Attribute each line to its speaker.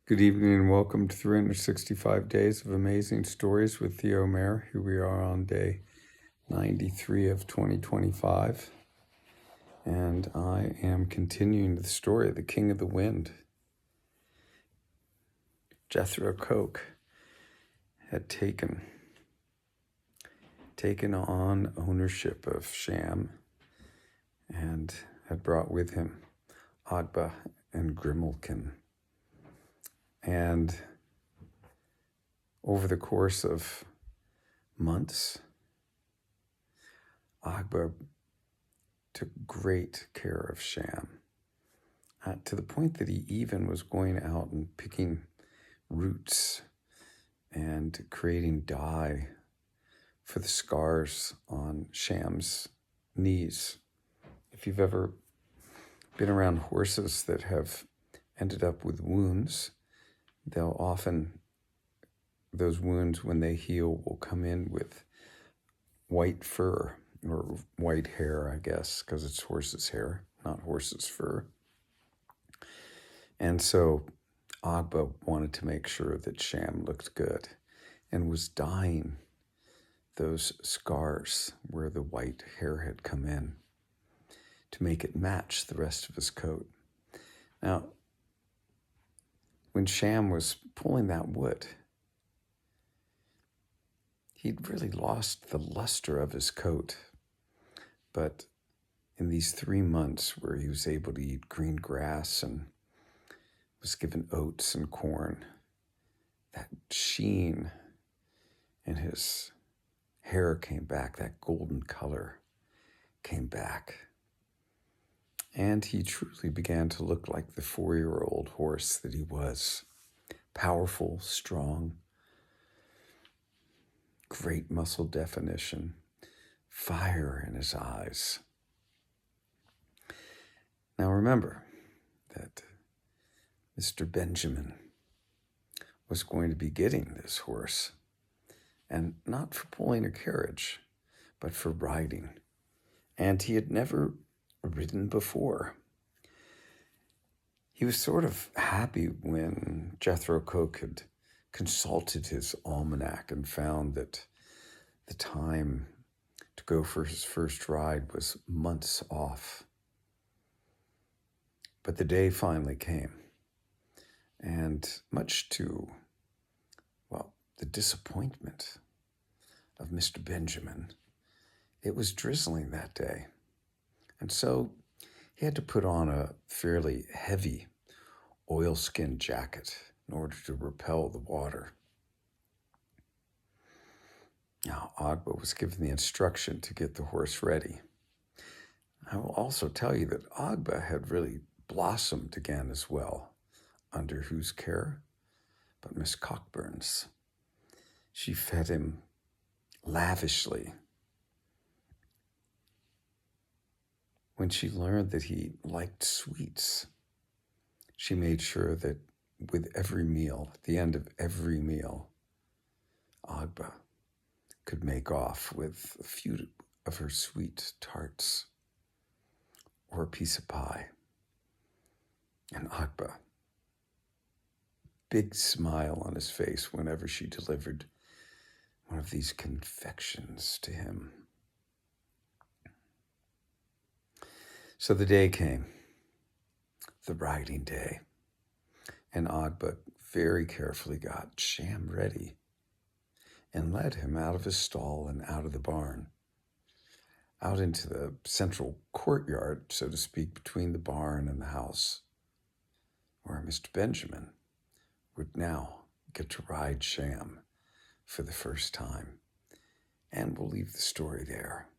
Speaker 1: Good evening and welcome to 365 Days of Amazing Stories with Theo Mayer. Here we are on day 93 of 2025. And I am continuing the story of the King of the Wind. Jethro Koch had taken on ownership of Sham and had brought with him Agba and Grimalkin. And over the course of months, Agba took great care of Sham, to the point that he even was going out and picking roots and creating dye for the scars on Sham's knees. If you've ever been around horses that have ended up with wounds, they'll often, those wounds when they heal will come in with white fur or white hair, I guess, because it's horse's hair, not horse's fur. And so Agba wanted to make sure that Sham looked good and was dyeing those scars where the white hair had come in to make it match the rest of his coat. Now, when Sham was pulling that wood, he'd really lost the luster of his coat. But in these 3 months where he was able to eat green grass and was given oats and corn, that sheen in his hair came back, that golden color came back. And he truly began to look like the 4-year-old horse that he was. Powerful, strong, great muscle definition, fire in his eyes. Now remember that Mr. Benjamin was going to be getting this horse, and not for pulling a carriage, but for riding. And he had never ridden before. He was sort of happy when Jethro Koch had consulted his almanac and found that the time to go for his first ride was months off. But the day finally came, and much to, the disappointment of Mr. Benjamin, it was drizzling that day. And so he had to put on a fairly heavy oilskin jacket in order to repel the water. Now, Agba was given the instruction to get the horse ready. I will also tell you that Agba had really blossomed again as well. Under whose care? But Miss Cockburn's. She fed him lavishly. When she learned that he liked sweets, she made sure that with every meal, at the end of every meal, Agba could make off with a few of her sweet tarts or a piece of pie. And Agba, big smile on his face whenever she delivered one of these confections to him. So the day came, the riding day, and Agba very carefully got Sham ready and led him out of his stall and out of the barn, out into the central courtyard, so to speak, between the barn and the house, where Mr. Benjamin would now get to ride Sham for the first time. And we'll leave the story there.